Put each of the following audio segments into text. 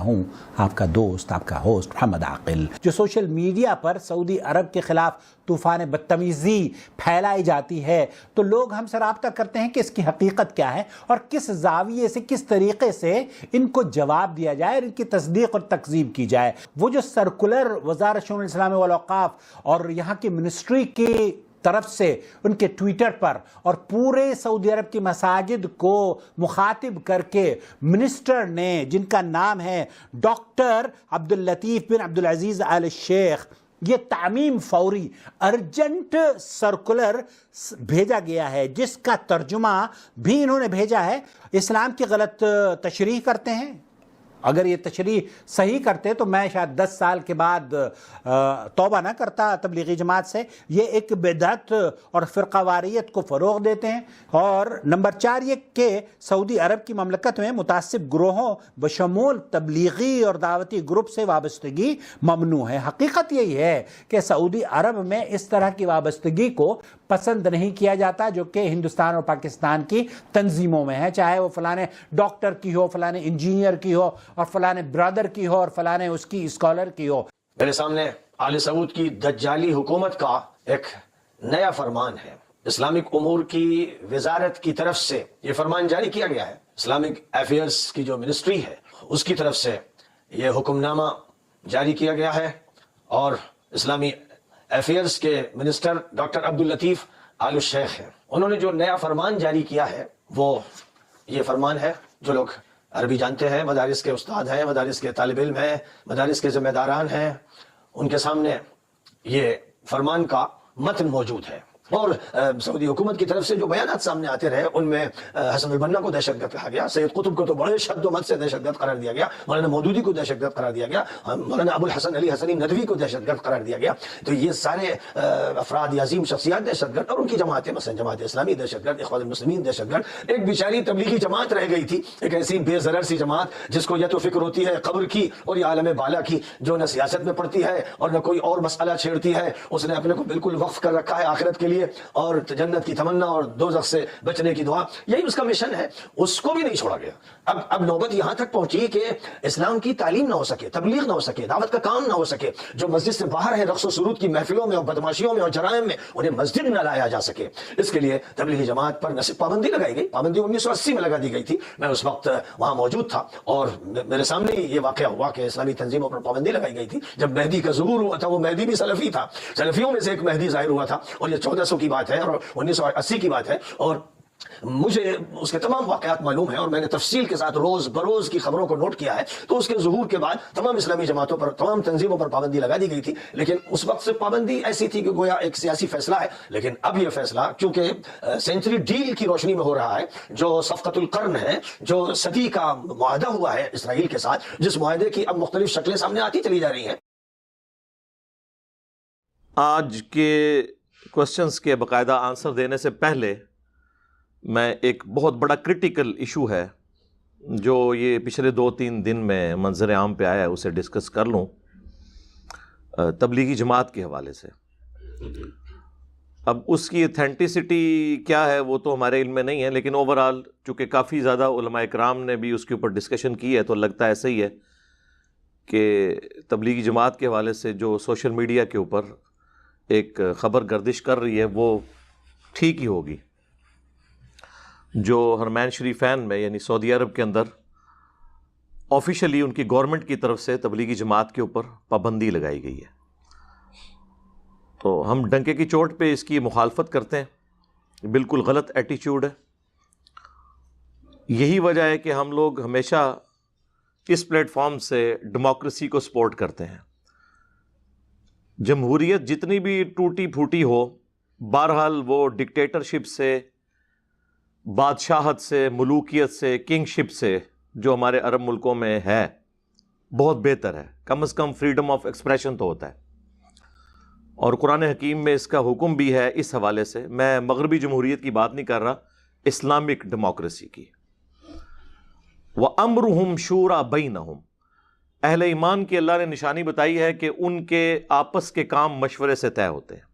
ہوں آپ کا دوست، آپ کا ہوسٹ محمد عاقل۔ جو سوشل میڈیا پر سعودی عرب کے خلاف طوفان بدتمیزی پھیلائی جاتی ہے تو لوگ ہم سے رابطہ کرتے ہیں کہ اس کی حقیقت کیا ہے اور کس زاویے سے، کس طریقے سے ان کو جواب دیا جائے اور ان کی تصدیق اور تکذیب کی جائے۔ وہ جو سرکولر وزارت شؤون الاسلام والاوقاف اور یہاں کی منسٹری کی طرف سے ان کے ٹویٹر پر اور پورے سعودی عرب کی مساجد کو مخاطب کر کے منسٹر نے، جن کا نام ہے ڈاکٹر عبداللطیف بن عبدالعزیز آل الشیخ، یہ تعمیم فوری ارجنٹ سرکولر بھیجا گیا ہے، جس کا ترجمہ بھی انہوں نے بھیجا ہے۔ اسلام کی غلط تشریح کرتے ہیں، اگر یہ تشریح صحیح کرتے تو میں شاید 10 سال کے بعد توبہ نہ کرتا تبلیغی جماعت سے۔ یہ ایک بدعت اور فرقہ واریت کو فروغ دیتے ہیں۔ اور نمبر 4 یہ کہ سعودی عرب کی مملکت میں متعصب گروہوں بشمول تبلیغی اور دعوتی گروپ سے وابستگی ممنوع ہے۔ حقیقت یہی ہے کہ سعودی عرب میں اس طرح کی وابستگی کو پسند نہیں کیا جاتا جو کہ ہندوستان اور پاکستان کی تنظیموں میں ہے، چاہے وہ فلانے ڈاکٹر کی ہو، فلانے انجینئر کی ہو، اور فلانے برادر کی ہو، اور فلانے اس کی اسکالر کی ہو۔ میرے سامنے آل سعود کی دجالی حکومت کا ایک نیا فرمان ہے۔ اسلامک امور کی وزارت کی طرف سے یہ فرمان جاری کیا گیا ہے۔ اسلامک افیئرز کی جو منسٹری ہے اس کی طرف سے یہ حکم نامہ جاری کیا گیا ہے، اور اسلامی افیئرز کے منسٹر ڈاکٹر عبداللطیف آل الشیخ ہیں۔ انہوں نے جو نیا فرمان جاری کیا ہے وہ یہ فرمان ہے، جو لوگ عربی جانتے ہیں، مدارس کے استاد ہیں، مدارس کے طالب علم ہیں، مدارس کے ذمہ داران ہیں، ان کے سامنے یہ فرمان کا متن موجود ہے۔ اور سعودی حکومت کی طرف سے جو بیانات سامنے آتے رہے ان میں حسن البنا کو دہشت گرد کہا گیا، سید قطب کو تو بڑے شد و مت سے دہشت گرد قرار دیا گیا، مولانا مودودی کو دہشت گرد قرار دیا گیا، مولانا ابو الحسن علی حسنی ندوی کو دہشت گرد قرار دیا گیا۔ تو یہ سارے افراد یا عظیم شخصیات دہشت گرد، اور ان کی جماعتیں مثلا جماعت اسلامی دہشت گرد، اخوان المسلمین دہشت گرد۔ ایک بیچاری تبلیغی جماعت رہ گئی تھی، ایک ایسی بے ضرر سی جماعت جس کو یا تو فکر ہوتی ہے قبر کی اور یا عالم بالا کی، جو نہ سیاست میں پڑتی ہے اور نہ کوئی اور مسئلہ چھیڑتی ہے، اس نے اپنے کو بالکل وقف کر رکھا ہے آخرت کے لیے اور جنت کی تمنا اور دوزخ سے بچنے کی دعا، یہی اس کا مشن ہے۔ اس کو بھی نہیں چھوڑا گیا۔ اب نوبت یہاں تک پہنچی کہ اسلام کی تعلیم نہ ہو سکے، تبلیغ نہ ہو سکے، دعوت کا کام نہ ہو سکے، جو مسجد سے باہر ہیں رقص و سرود کی محفلوں میں اور بدماشیوں میں اور جرائم میں، انہیں مسجد نہ لایا جا سکے۔ اس کے لیے تبلیغی جماعت پر نہ صرف پابندی لگائی گئی، پابندی 1980 میں لگا دی گئی تھی، میں اس وقت وہاں موجود تھا اور میرے سامنے ہی یہ واقعہ ہوا کہ اسلامی تنظیموں پر پابندی لگائی گئی تھی۔ جب مہدی کا ظہور ہوا تھا، وہ مہدی بھی سلفی تھا، سلفیوں میں سے ایک مہدی ظاہر ہوا تھا، اور یہ 1400 کی بات ہے اور 1980 کی بات ہے، اور مجھے اس کے تمام واقعات معلوم ہیں اور میں نے تفصیل کے ساتھ روز بروز کی خبروں کو نوٹ کیا ہے۔ تو اس کے ظہور کے بعد تمام اسلامی جماعتوں پر، تمام تنظیموں پر پابندی لگا دی گئی تھی، لیکن اس وقت سے پابندی ایسی تھی کہ گویا ایک سیاسی فیصلہ ہے۔ لیکن اب یہ فیصلہ کیونکہ سینچری ڈیل کی روشنی میں ہو رہا ہے، جو صفقۃ القرن ہے، جو صدی کا معاہدہ ہوا ہے اسرائیل کے ساتھ، جس معاہدے کی اب مختلف شکلیں سامنے آتی چلی جا رہی ہیں۔ آج کے کوسچنز کے باقاعدہ آنسر دینے سے پہلے میں ایک بہت بڑا کرٹیکل ایشو ہے جو یہ پچھلے 2-3 دن میں منظر عام پہ آیا ہے اسے ڈسکس کر لوں، تبلیغی جماعت کے حوالے سے۔ اب اس کی ایتھینٹسٹی کیا ہے وہ تو ہمارے علم میں نہیں ہے، لیکن اوورآل چونکہ کافی زیادہ علماء کرام نے بھی اس کے اوپر ڈسکشن کی ہے تو لگتا ایسا ہی ہے کہ تبلیغی جماعت کے حوالے سے جو سوشل میڈیا کے اوپر ایک خبر گردش کر رہی ہے وہ ٹھیک ہی ہوگی۔ جو حرمین شریفین میں یعنی سعودی عرب کے اندر آفیشلی ان کی گورنمنٹ کی طرف سے تبلیغی جماعت کے اوپر پابندی لگائی گئی ہے، تو ہم ڈنکے کی چوٹ پہ اس کی مخالفت کرتے ہیں، بالکل غلط ایٹیچیوڈ ہے۔ یہی وجہ ہے کہ ہم لوگ ہمیشہ اس پلیٹ فارم سے ڈیموکریسی کو سپورٹ کرتے ہیں۔ جمہوریت جتنی بھی ٹوٹی پھوٹی ہو، بہرحال وہ ڈکٹیٹرشپ سے، بادشاہت سے، ملوکیت سے، کنگ شپ سے جو ہمارے عرب ملکوں میں ہے بہت بہتر ہے۔ کم از کم فریڈم آف ایکسپریشن تو ہوتا ہے، اور قرآن حکیم میں اس کا حکم بھی ہے۔ اس حوالے سے میں مغربی جمہوریت کی بات نہیں کر رہا، اسلامک ڈیموکریسی کی۔ وَأَمْرُهُمْ شُورَى بَيْنَهُمْ، اہل ایمان کی اللہ نے نشانی بتائی ہے کہ ان کے آپس کے کام مشورے سے طے ہوتے ہیں،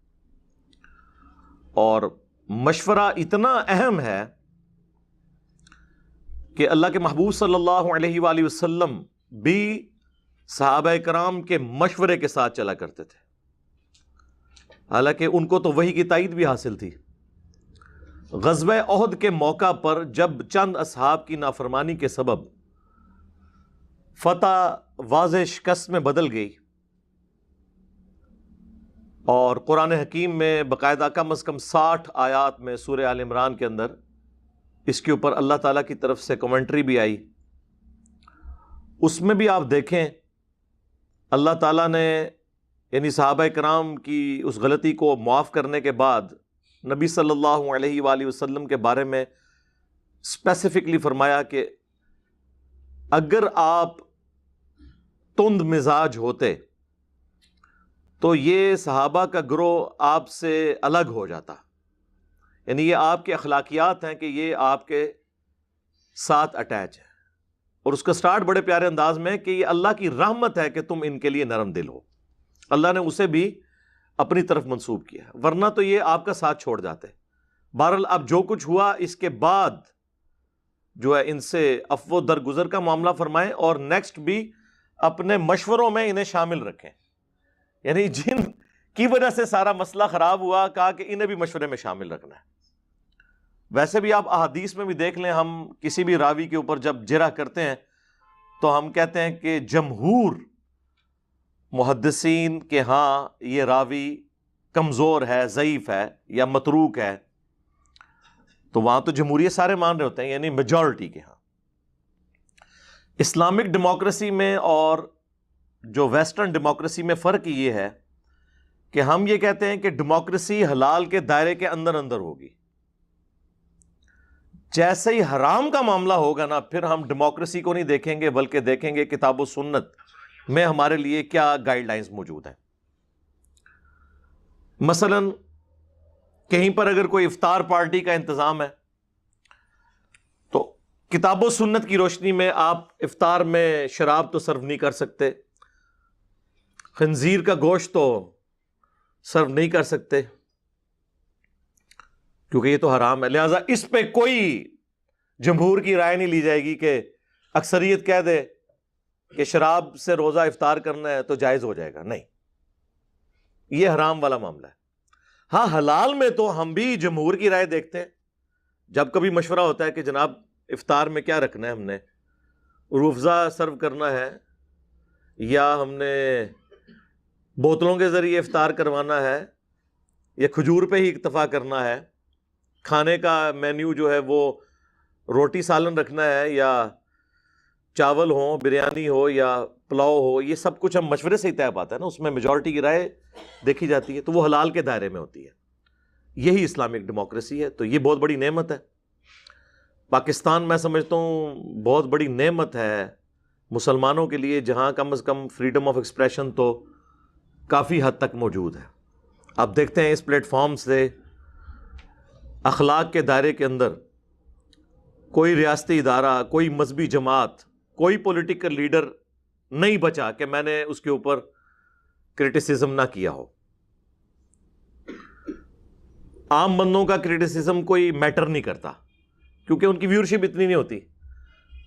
اور مشورہ اتنا اہم ہے کہ اللہ کے محبوب صلی اللہ علیہ وآلہ وسلم بھی صحابہ کرام کے مشورے کے ساتھ چلا کرتے تھے، حالانکہ ان کو تو وحی کی تائید بھی حاصل تھی۔ غزوہ احد کے موقع پر جب چند اصحاب کی نافرمانی کے سبب فتح واضح شکست میں بدل گئی، اور قرآن حکیم میں باقاعدہ کم از کم 60 آیات میں سورہ آل عمران کے اندر اس کے اوپر اللہ تعالیٰ کی طرف سے کمنٹری بھی آئی، اس میں بھی آپ دیکھیں اللہ تعالیٰ نے یعنی صحابہ کرام کی اس غلطی کو معاف کرنے کے بعد نبی صلی اللہ علیہ وآلہ وسلم کے بارے میں اسپیسیفکلی فرمایا کہ اگر آپ تند مزاج ہوتے تو یہ صحابہ کا گروہ آپ سے الگ ہو جاتا، یعنی یہ آپ کے اخلاقیات ہیں کہ یہ آپ کے ساتھ اٹیچ ہے، اور اس کا سٹارٹ بڑے پیارے انداز میں کہ یہ اللہ کی رحمت ہے کہ تم ان کے لیے نرم دل ہو، اللہ نے اسے بھی اپنی طرف منسوب کیا، ورنہ تو یہ آپ کا ساتھ چھوڑ جاتے۔ بہرحال اب جو کچھ ہوا اس کے بعد جو ہے ان سے عفو درگزر کا معاملہ فرمائیں، اور نیکسٹ بھی اپنے مشوروں میں انہیں شامل رکھیں، یعنی جن کی وجہ سے سارا مسئلہ خراب ہوا کہا کہ انہیں بھی مشورے میں شامل رکھنا ہے۔ ویسے بھی آپ احادیث میں بھی دیکھ لیں، ہم کسی بھی راوی کے اوپر جب جرح کرتے ہیں تو ہم کہتے ہیں کہ جمہور محدثین کے ہاں یہ راوی کمزور ہے، ضعیف ہے یا متروک ہے، تو وہاں تو جمہوریت سارے مان رہے ہوتے ہیں، یعنی میجورٹی کے ہاں۔ اسلامک ڈیموکریسی میں اور جو ویسٹرن ڈیموکریسی میں فرق یہ ہے کہ ہم یہ کہتے ہیں کہ ڈیموکریسی حلال کے دائرے کے اندر اندر ہوگی، جیسے ہی حرام کا معاملہ ہوگا نا پھر ہم ڈیموکریسی کو نہیں دیکھیں گے بلکہ دیکھیں گے کتاب و سنت میں ہمارے لیے کیا گائیڈ لائنز موجود ہیں۔ مثلا کہیں پر اگر کوئی افطار پارٹی کا انتظام ہے تو کتاب و سنت کی روشنی میں آپ افطار میں شراب تو سرو نہیں کر سکتے، خنزیر کا گوشت تو سرو نہیں کر سکتے کیونکہ یہ تو حرام ہے، لہذا اس پہ کوئی جمہور کی رائے نہیں لی جائے گی کہ اکثریت کہہ دے کہ شراب سے روزہ افطار کرنا ہے تو جائز ہو جائے گا، نہیں، یہ حرام والا معاملہ ہے۔ ہاں حلال میں تو ہم بھی جمہور کی رائے دیکھتے ہیں، جب کبھی مشورہ ہوتا ہے کہ جناب افطار میں کیا رکھنا ہے، ہم نے روح افزا سرو کرنا ہے یا ہم نے بوتلوں کے ذریعے افطار کروانا ہے یا کھجور پہ ہی اکتفا کرنا ہے، کھانے کا مینیو جو ہے وہ روٹی سالن رکھنا ہے یا چاول ہو، بریانی ہو یا پلاؤ ہو، یہ سب کچھ ہم مشورے سے ہی طے پاتا ہے نا، اس میں میجورٹی کی رائے دیکھی جاتی ہے، تو وہ حلال کے دائرے میں ہوتی ہے۔ یہی اسلامک ڈیموکریسی ہے، تو یہ بہت بڑی نعمت ہے۔ پاکستان میں سمجھتا ہوں بہت بڑی نعمت ہے مسلمانوں کے لیے، جہاں کم از کم فریڈم آف ایکسپریشن تو کافی حد تک موجود ہے۔ آپ دیکھتے ہیں اس پلیٹ فارم سے اخلاق کے دائرے کے اندر کوئی ریاستی ادارہ، کوئی مذہبی جماعت، کوئی پولیٹیکل لیڈر نہیں بچا کہ میں نے اس کے اوپر کرٹیسزم نہ کیا ہو۔ عام بندوں کا کرٹیسزم کوئی میٹر نہیں کرتا کیونکہ ان کی ویورشپ اتنی نہیں ہوتی۔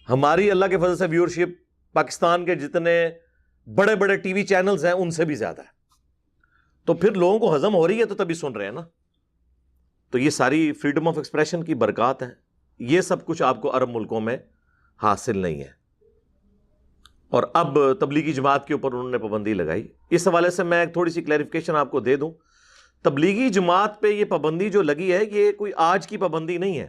ہماری اللہ کے فضل سے ویورشپ پاکستان کے جتنے بڑے بڑے ٹی وی چینلز ہیں ان سے بھی زیادہ ہے، تو پھر لوگوں کو ہضم ہو رہی ہے تو تبھی سن رہے ہیں نا۔ تو یہ ساری فریڈم آف ایکسپریشن کی برکات ہیں، یہ سب کچھ آپ کو عرب ملکوں میں حاصل نہیں ہے۔ اور اب تبلیغی جماعت کے اوپر انہوں نے پابندی لگائی، اس حوالے سے میں ایک تھوڑی سی کلیریفیکیشن آپ کو دے دوں۔ تبلیغی جماعت پہ یہ پابندی جو لگی ہے یہ کوئی آج کی پابندی نہیں ہے،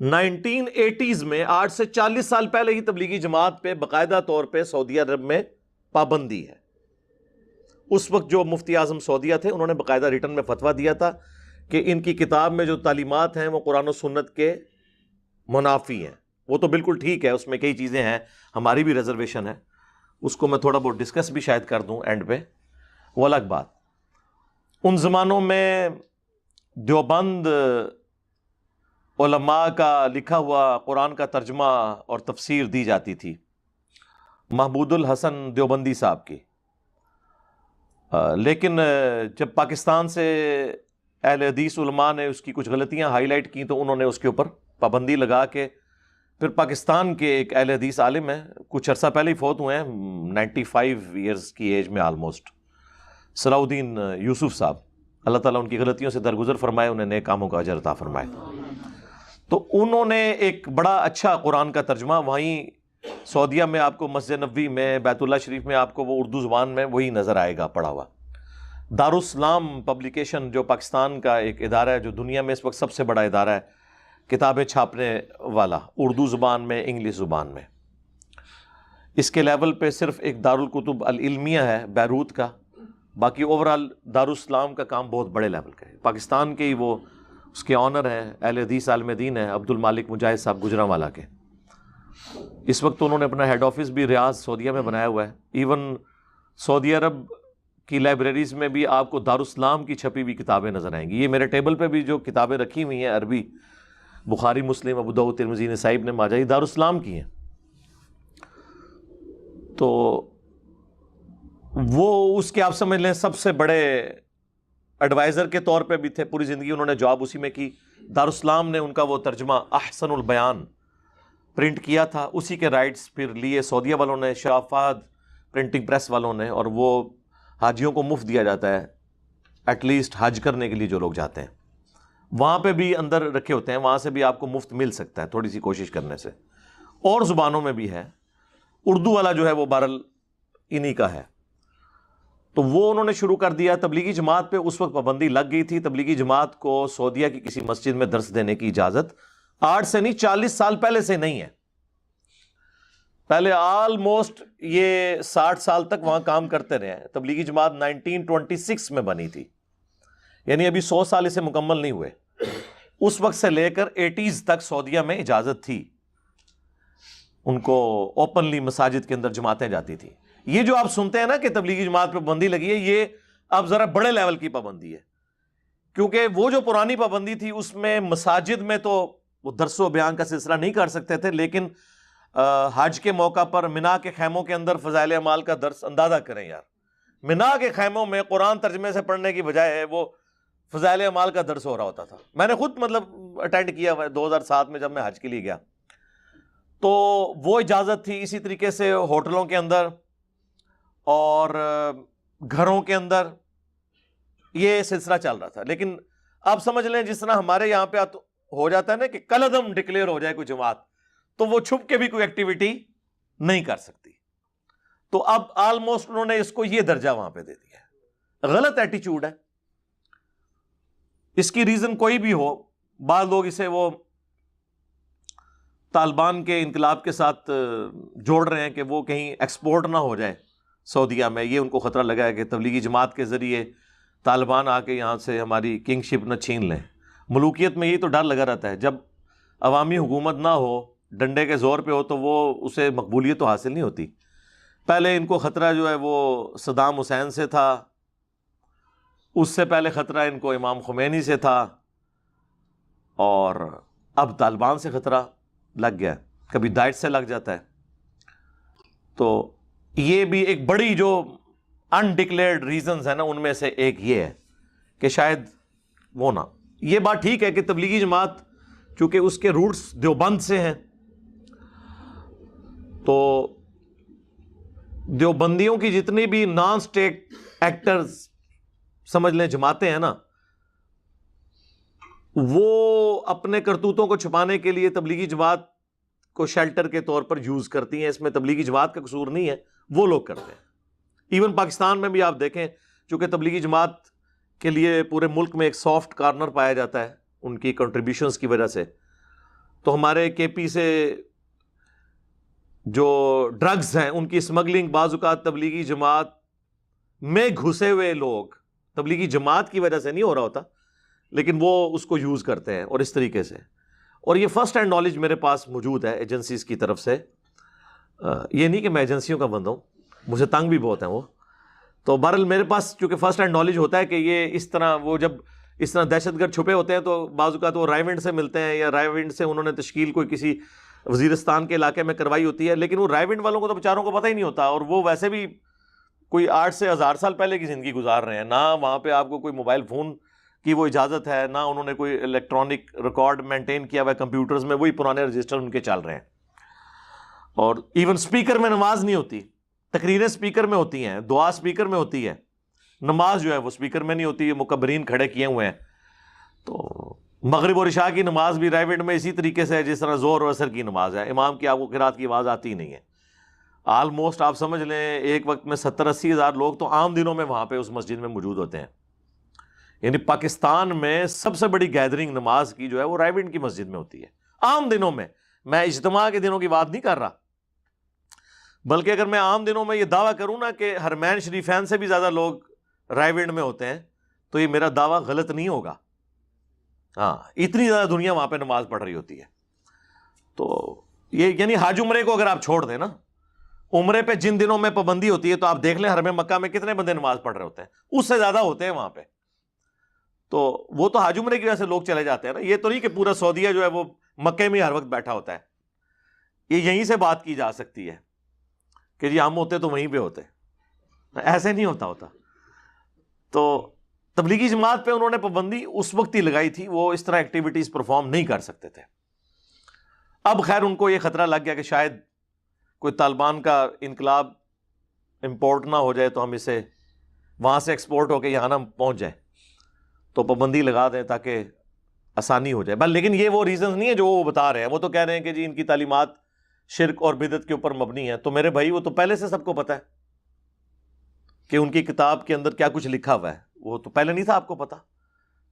1980s میں 8 سے 40 سال پہلے ہی تبلیغی جماعت پہ باقاعدہ طور پہ سعودی عرب میں پابندی ہے۔ اس وقت جو مفتی اعظم سعودیہ تھے انہوں نے باقاعدہ ریٹن میں فتویٰ دیا تھا کہ ان کی کتاب میں جو تعلیمات ہیں وہ قرآن و سنت کے منافی ہیں۔ وہ تو بالکل ٹھیک ہے، اس میں کئی چیزیں ہیں، ہماری بھی ریزرویشن ہے، اس کو میں تھوڑا بہت ڈسکس بھی شاید کر دوں اینڈ پہ، وہ الگ بات۔ ان زمانوں میں دیوبند علماء کا لکھا ہوا قرآن کا ترجمہ اور تفسیر دی جاتی تھی، محمود الحسن دیوبندی صاحب کی، لیکن جب پاکستان سے اہل حدیث علماء نے اس کی کچھ غلطیاں ہائی لائٹ کی تو انہوں نے اس کے اوپر پابندی لگا کے پھر پاکستان کے ایک اہل حدیث عالم ہیں، کچھ عرصہ پہلے ہی فوت ہوئے ہیں، 95 ایئرز کی ایج میں آلموسٹ، صلاح الدین یوسف صاحب، اللہ تعالیٰ ان کی غلطیوں سے درگزر فرمائے، انہیں نیک کاموں کا اجر عطا فرمائے۔ تو انہوں نے ایک بڑا اچھا قرآن کا ترجمہ وہیں سعودیہ میں آپ کو مسجد نبوی میں، بیت اللہ شریف میں آپ کو وہ اردو زبان میں وہی نظر آئے گا پڑھا ہوا۔ دارالاسلام پبلیکیشن جو پاکستان کا ایک ادارہ ہے، جو دنیا میں اس وقت سب سے بڑا ادارہ ہے کتابیں چھاپنے والا، اردو زبان میں، انگلش زبان میں، اس کے لیول پہ صرف ایک دارالکتب العلمیہ ہے بیروت کا، باقی اوورال دارالاسلام کا کام بہت بڑے لیول کا ہے۔ پاکستان کے ہی وہ اس کے آنر ہیں، اہل حدیث عالم دین ہیں عبد المالک مجاہد صاحب گجرانوالہ کے۔ اس وقت انہوں نے اپنا ہیڈ آفس بھی ریاض سعودیہ میں بنایا ہوا ہے۔ ایون سعودی عرب کی لائبریریز میں بھی آپ کو دارالاسلام کی چھپی ہوئی کتابیں نظر آئیں گی۔ یہ میرے ٹیبل پہ بھی جو کتابیں رکھی ہوئی ہیں عربی، بخاری، مسلم، ابو داؤد، ترمذی، نسائی، ابن ماجہ، یہ دارالاسلام کی ہیں۔ تو وہ اس کے آپ سمجھ لیں سب سے بڑے ایڈوائزر کے طور پہ بھی تھے، پوری زندگی انہوں نے جاب اسی میں کی۔ دارالاسلام نے ان کا وہ ترجمہ احسن البیان پرنٹ کیا تھا، اسی کے رائٹس پھر لیے سعودیہ والوں نے، شرافات پرنٹنگ پریس والوں نے، اور وہ حاجیوں کو مفت دیا جاتا ہے، ایٹ لیسٹ حج کرنے کے لیے جو لوگ جاتے ہیں وہاں پہ بھی اندر رکھے ہوتے ہیں، وہاں سے بھی آپ کو مفت مل سکتا ہے تھوڑی سی کوشش کرنے سے۔ اور زبانوں میں بھی ہے، اردو والا جو ہے وہ بہرحال انہی کا ہے۔ تو وہ انہوں نے شروع کر دیا۔ تبلیغی جماعت پہ اس وقت پابندی لگ گئی تھی، تبلیغی جماعت کو سعودیہ کی کسی مسجد میں درس دینے کی اجازت 8 سے نہیں 40 سال پہلے سے نہیں ہے۔ پہلے آلموسٹ یہ 60 سال تک وہاں کام کرتے رہے ہیں۔ تبلیغی جماعت 1926 میں بنی تھی، یعنی ابھی 100 سال اسے مکمل نہیں ہوئے۔ اس وقت سے لے کر 80s تک سعودیہ میں اجازت تھی، ان کو اوپنلی مساجد کے اندر جماعتیں جاتی تھی۔ یہ جو آپ سنتے ہیں نا کہ تبلیغی جماعت پہ پابندی لگی ہے، یہ اب ذرا بڑے لیول کی پابندی ہے، کیونکہ وہ جو پرانی پابندی تھی اس میں مساجد میں تو وہ درس و بیان کا سلسلہ نہیں کر سکتے تھے، لیکن حج کے موقع پر منا کے خیموں کے اندر فضائل اعمال کا درس، اندازہ کریں یار، منا کے خیموں میں قرآن ترجمے سے پڑھنے کی بجائے وہ فضائل اعمال کا درس ہو رہا ہوتا تھا۔ میں نے خود مطلب اٹینڈ کیا 2007 میں جب میں حج کے لیے گیا، تو وہ اجازت تھی۔ اسی طریقے سے ہوٹلوں کے اندر اور گھروں کے اندر یہ سلسلہ چل رہا تھا۔ لیکن آپ سمجھ لیں جس طرح ہمارے یہاں پہ ہو جاتا ہے نا کہ کل عدم ڈکلیئر ہو جائے کوئی جماعت، تو وہ چھپ کے بھی کوئی ایکٹیویٹی نہیں کر سکتی۔ تو اب آلموسٹ انہوں نے اس کو یہ درجہ وہاں پہ دے دیا ہے۔ غلط ایٹیچیوڈ ہے، اس کی ریزن کوئی بھی ہو۔ بعض لوگ اسے وہ طالبان کے انقلاب کے ساتھ جوڑ رہے ہیں کہ وہ کہیں ایکسپورٹ نہ ہو جائے سعودیہ میں، یہ ان کو خطرہ لگا ہے کہ تبلیغی جماعت کے ذریعے طالبان آ کے یہاں سے ہماری کنگ شپ نہ چھین لیں۔ ملوکیت میں یہ تو ڈر لگا رہتا ہے، جب عوامی حکومت نہ ہو، ڈنڈے کے زور پہ ہو، تو وہ اسے مقبولیت تو حاصل نہیں ہوتی۔ پہلے ان کو خطرہ جو ہے وہ صدام حسین سے تھا، اس سے پہلے خطرہ ان کو امام خمینی سے تھا، اور اب طالبان سے خطرہ لگ گیا، کبھی داعش سے لگ جاتا ہے۔ تو یہ بھی ایک بڑی جو انڈکلیئرڈ ریزنز ہیں نا، ان میں سے ایک یہ ہے کہ شاید وہ نہ۔ یہ بات ٹھیک ہے کہ تبلیغی جماعت چونکہ اس کے روٹس دیوبند سے ہیں، تو دیوبندیوں کی جتنی بھی نان اسٹیٹ ایکٹرز سمجھ لیں جماعتیں ہیں نا، وہ اپنے کرتوتوں کو چھپانے کے لیے تبلیغی جماعت کو شیلٹر کے طور پر یوز کرتی ہیں۔ اس میں تبلیغی جماعت کا قصور نہیں ہے، وہ لوگ کرتے ہیں۔ ایون پاکستان میں بھی آپ دیکھیں، چونکہ تبلیغی جماعت کے لیے پورے ملک میں ایک سافٹ کارنر پایا جاتا ہے ان کی کنٹریبیوشنز کی وجہ سے، تو ہمارے کے پی سے جو ڈرگز ہیں ان کی اسمگلنگ بعض اوقات تبلیغی جماعت میں گھسے ہوئے لوگ، تبلیغی جماعت کی وجہ سے نہیں ہو رہا ہوتا، لیکن وہ اس کو یوز کرتے ہیں، اور اس طریقے سے۔ اور یہ فرسٹ ہینڈ نالج میرے پاس موجود ہے ایجنسیز کی طرف سے۔ یہ نہیں کہ میں ایجنسیوں کا بندہ ہوں، مجھے تنگ بھی بہت ہیں وہ، تو بہرحال میرے پاس چونکہ فرسٹ ہینڈ نالج ہوتا ہے کہ یہ اس طرح، وہ جب اس طرح دہشت گرد چھپے ہوتے ہیں تو بعض اوقات وہ رائے ونڈ سے ملتے ہیں، یا رائے ونڈ سے انہوں نے تشکیل کوئی کسی وزیرستان کے علاقے میں کروائی ہوتی ہے، لیکن وہ رائے ونڈ والوں کو تو بیچاروں کو پتہ ہی نہیں ہوتا، اور وہ ویسے بھی کوئی 8 سے 1000 سال پہلے کی زندگی گزار رہے ہیں، نہ وہاں پہ آپ کو کوئی موبائل فون کی وہ اجازت ہے، نہ انہوں نے کوئی الیکٹرانک ریکارڈ مینٹین کیا ہوا ہے کمپیوٹرز میں، وہی پرانے رجسٹر ان کے چل رہے ہیں. اور ایون سپیکر میں نماز نہیں ہوتی، تقریریں سپیکر میں ہوتی ہیں، دعا سپیکر میں ہوتی ہے، نماز جو ہے وہ سپیکر میں نہیں ہوتی، مکبرین کھڑے کیے ہوئے ہیں. تو مغرب اور عشاء کی نماز بھی پرائیویٹ میں اسی طریقے سے ہے جس طرح ظہر اور عصر کی نماز ہے. امام کی آپ کو قرات کی آواز آتی ہی نہیں ہے. آلموسٹ آپ سمجھ لیں ایک وقت میں 70-80 ہزار لوگ تو عام دنوں میں وہاں پہ اس مسجد میں موجود ہوتے ہیں. یعنی پاکستان میں سب سے بڑی گیدرنگ نماز کی جو ہے وہ رائیونڈ کی مسجد میں ہوتی ہے عام دنوں میں. میں اجتماع کے دنوں کی بات نہیں کر رہا، بلکہ اگر میں عام دنوں میں یہ دعویٰ کروں نا کہ حرمین شریفین سے بھی زیادہ لوگ رائیونڈ میں ہوتے ہیں تو یہ میرا دعویٰ غلط نہیں ہوگا. ہاں، اتنی زیادہ دنیا وہاں پہ نماز پڑھ رہی ہوتی ہے. تو یہ یعنی حج عمرے کو اگر آپ چھوڑ دیں نا، عمرے پہ جن دنوں میں پابندی ہوتی ہے تو آپ دیکھ لیں حرم مکہ میں کتنے بندے نماز پڑھ رہے ہوتے ہیں، اس سے زیادہ ہوتے ہیں وہاں پہ. تو وہ تو حج عمرے کی وجہ سے لوگ چلے جاتے ہیں نا، یہ تو نہیں کہ پورا سعودیہ جو ہے وہ مکے میں ہر وقت بیٹھا ہوتا ہے. یہ یہیں سے بات کی جا سکتی ہے کہ جی ہم ہوتے تو وہیں پہ ہوتے، ایسے نہیں ہوتا. تو تبلیغی جماعت پہ انہوں نے پابندی اس وقت ہی لگائی تھی، وہ اس طرح ایکٹیویٹیز پرفارم نہیں کر سکتے تھے. اب خیر ان کو یہ خطرہ لگ گیا کہ شاید کوئی طالبان کا انقلاب امپورٹ نہ ہو جائے تو ہم اسے وہاں سے ایکسپورٹ ہو کے یہاں نہ پہنچ جائے، تو پابندی لگا دیں تاکہ آسانی ہو جائے. لیکن یہ وہ ریزنز نہیں ہے جو وہ بتا رہے ہیں. وہ تو کہہ رہے ہیں کہ جی ان کی تعلیمات شرک اور بدعت کے اوپر مبنی ہے. تو میرے بھائی وہ تو پہلے سے سب کو پتا ہے کہ ان کی کتاب کے اندر کیا کچھ لکھا ہوا ہے، وہ تو پہلے نہیں تھا آپ کو پتا.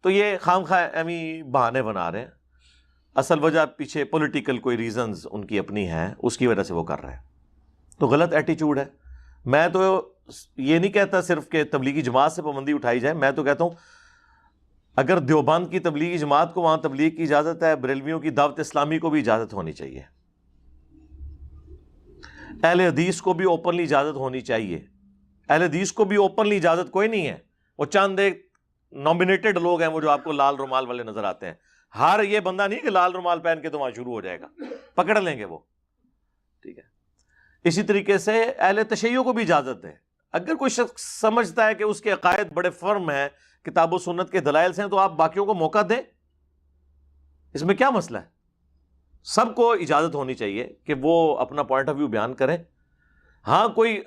تو یہ خام خواہ ایویں بہانے بنا رہے ہیں. اصل وجہ پیچھے پولیٹیکل کوئی ریزنز ان کی اپنی ہیں، اس کی وجہ سے وہ کر رہے ہیں. تو غلط ایٹیچیوڈ ہے. میں تو یہ نہیں کہتا صرف کہ تبلیغی جماعت سے پابندی اٹھائی جائے، میں تو کہتا ہوں اگر دیوبند کی تبلیغی جماعت کو وہاں تبلیغ کی اجازت ہے، بریلویوں کی دعوت اسلامی کو بھی اجازت ہونی چاہیے، اہل حدیث کو بھی اوپنلی اجازت ہونی چاہیے. اہل حدیث کو بھی اوپنلی اجازت کوئی نہیں ہے، وہ چند ایک نامینیٹڈ لوگ ہیں وہ جو آپ کو لال رومال والے نظر آتے ہیں. ہر یہ بندہ نہیں کہ لال رومال پہن کے تو وہاں شروع ہو جائے گا، پکڑ لیں گے وہ. ٹھیک ہے. اسی طریقے سے اہل تشیع کو بھی اجازت ہے. اگر کوئی شخص سمجھتا ہے کہ اس کے عقائد بڑے فرم ہیں، کتاب و سنت کے دلائل سے ہیں، تو آپ باقیوں کو موقع دیں، اس میں کیا مسئلہ ہے؟ سب کو اجازت ہونی چاہیے کہ وہ اپنا پوائنٹ آف ویو بیان کریں. ہاں، کوئی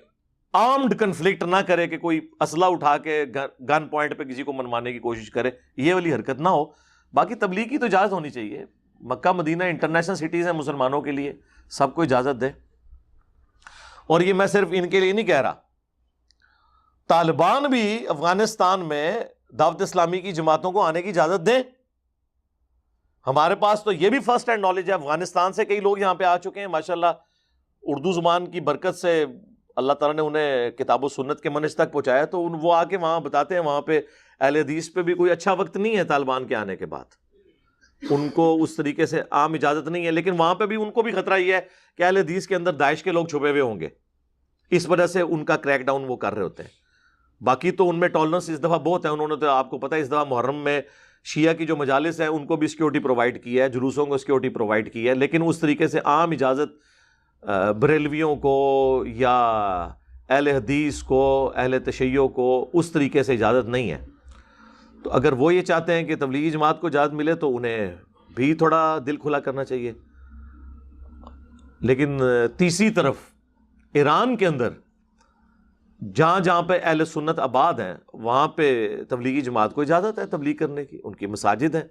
آرمڈ کنفلکٹ نہ کرے کہ کوئی اسلحہ اٹھا کے گن پوائنٹ پہ کسی کو منوانے کی کوشش کرے، یہ والی حرکت نہ ہو. باقی تبلیغ کی تو اجازت ہونی چاہیے. مکہ مدینہ انٹرنیشنل سٹیز ہیں مسلمانوں کے لیے، سب کو اجازت دے. اور یہ میں صرف ان کے لیے نہیں کہہ رہا، طالبان بھی افغانستان میں دعوت اسلامی کی جماعتوں کو آنے کی اجازت دیں. ہمارے پاس تو یہ بھی فرسٹ ہینڈ نالج ہے، افغانستان سے کئی لوگ یہاں پہ آ چکے ہیں ماشاءاللہ. اردو زبان کی برکت سے اللہ تعالیٰ نے انہیں کتاب و سنت کے منہج تک پہنچایا، تو وہ آ کے وہاں بتاتے ہیں وہاں پہ اہل حدیث پہ بھی کوئی اچھا وقت نہیں ہے طالبان کے آنے کے بعد. ان کو اس طریقے سے عام اجازت نہیں ہے، لیکن وہاں پہ بھی ان کو بھی خطرہ یہ ہے کہ اہل حدیث کے اندر داعش کے لوگ چھپے ہوئے ہوں گے، اس وجہ سے ان کا کریک ڈاؤن وہ کر رہے ہوتے ہیں. باقی تو ان میں ٹالرنس اس دفعہ بہت ہے. انہوں نے تو آپ کو پتہ ہے اس دفعہ محرم میں شیعہ کی جو مجالس ہیں ان کو بھی سیکیورٹی پرووائڈ کی ہے، جلوسوں کو سیکیورٹی پرووائڈ کی ہے، لیکن اس طریقے سے عام اجازت بریلویوں کو یا اہل حدیث کو، اہل تشیع کو اس طریقے سے اجازت نہیں ہے. تو اگر وہ یہ چاہتے ہیں کہ تبلیغی جماعت کو اجازت ملے تو انہیں بھی تھوڑا دل کھلا کرنا چاہیے. لیکن تیسری طرف ایران کے اندر جہاں جہاں پہ اہل سنت آباد ہیں وہاں پہ تبلیغی جماعت کو اجازت ہے تبلیغ کرنے کی، ان کی مساجد ہیں.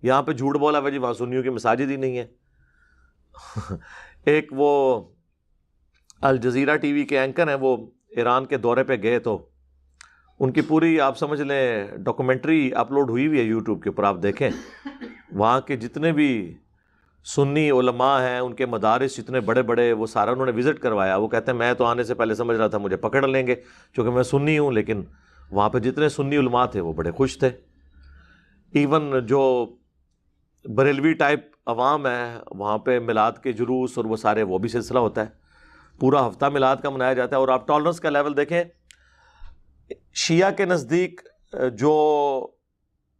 یہاں پہ جھوٹ بولا ہوا جی وہاں سنیوں کی مساجد ہی نہیں ہے. ایک وہ الجزیرہ ٹی وی کے اینکر ہیں، وہ ایران کے دورے پہ گئے تو ان کی پوری آپ سمجھ لیں ڈاکومنٹری اپلوڈ ہوئی ہوئی ہے یوٹیوب کے اوپر، آپ دیکھیں. وہاں کے جتنے بھی سنی علماء ہیں، ان کے مدارس جتنے بڑے بڑے، وہ سارا انہوں نے وزٹ کروایا. وہ کہتے ہیں میں تو آنے سے پہلے سمجھ رہا تھا مجھے پکڑ لیں گے کیونکہ میں سنی ہوں، لیکن وہاں پہ جتنے سنی علماء تھے وہ بڑے خوش تھے. ایون جو بریلوی ٹائپ عوام ہے وہاں پہ میلاد کے جلوس اور وہ سارے وہ بھی سلسلہ ہوتا ہے، پورا ہفتہ میلاد کا منایا جاتا ہے. اور آپ ٹالرنس کا لیول دیکھیں، شیعہ کے نزدیک جو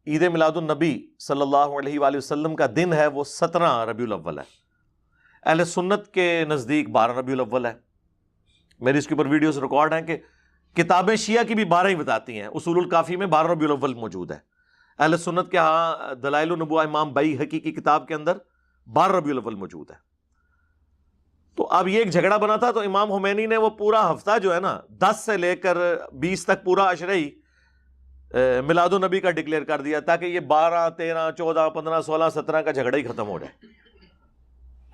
عید میلاد النبی صلی اللہ علیہ وآلہ وسلم کا دن ہے وہ 17 ربیع الاول ہے. اہل سنت کے نزدیک 12 ربیع الاول ہے. میری اس کے اوپر ویڈیوز ریکارڈ ہیں کہ کتابیں شیعہ کی بھی 12 ہی بتاتی ہیں. اصول الکافی میں 12 ربیع الاول موجود ہے. اہل سنت کے ہاں دلائل النبوہ امام بیہقی کی کتاب کے اندر 12 ربیع الاول موجود ہے. تو اب یہ ایک جھگڑا بنا تھا، تو امام خمینی نے وہ پورا ہفتہ جو ہے نا 10 سے لے کر 20 تک پورا عشرہ ہی میلاد النبی کا ڈکلیئر کر دیا، تاکہ یہ 12 13 14 15 16 17 کا جھگڑا ہی ختم ہو جائے.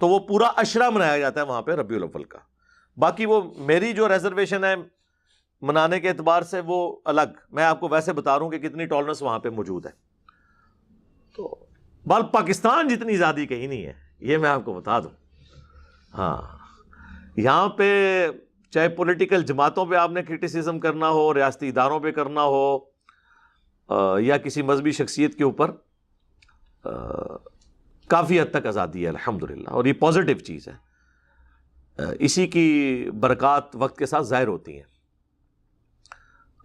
تو وہ پورا عشرہ منایا جاتا ہے وہاں پہ ربیع الاول کا. باقی وہ میری جو ریزرویشن ہے منانے کے اعتبار سے وہ الگ، میں آپ کو ویسے بتا رہا ہوں کہ کتنی ٹالرنس وہاں پہ موجود ہے. تو بال پاکستان جتنی زیادہ کہیں نہیں ہے، یہ میں آپ کو بتا دوں. ہاں یہاں پہ چاہے پولیٹیکل جماعتوں پہ آپ نے کرٹیسزم کرنا ہو، ریاستی اداروں پہ کرنا ہو، یا کسی مذہبی شخصیت کے اوپر، کافی حد تک آزادی ہے الحمدللہ، اور یہ پازیٹیو چیز ہے. اسی کی برکات وقت کے ساتھ ظاہر ہوتی ہیں.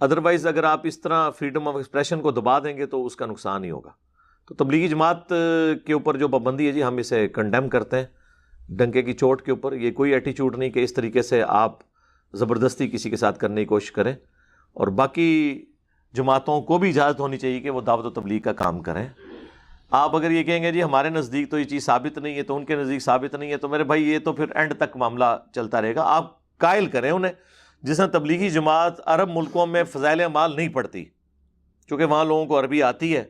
ادروائز اگر آپ اس طرح فریڈم آف ایکسپریشن کو دبا دیں گے تو اس کا نقصان ہی ہوگا. تو تبلیغی جماعت کے اوپر جو پابندی ہے جی، ہم اسے کنڈیم کرتے ہیں ڈنکے کی چوٹ کے اوپر. یہ کوئی ایٹیچیوڈ نہیں کہ اس طریقے سے آپ زبردستی کسی کے ساتھ کرنے کی کوشش کریں. اور باقی جماعتوں کو بھی اجازت ہونی چاہیے کہ وہ دعوت و تبلیغ کا کام کریں. آپ اگر یہ کہیں گے جی ہمارے نزدیک تو یہ چیز ثابت نہیں ہے، تو ان کے نزدیک ثابت نہیں ہے، تو میرے بھائی یہ تو پھر اینڈ تک معاملہ چلتا رہے گا. آپ قائل کریں انہیں. جس طرح تبلیغی جماعت عرب ملکوں میں فضائل اعمال نہیں پڑھتی، چونکہ وہاں لوگوں کو عربی آتی ہے،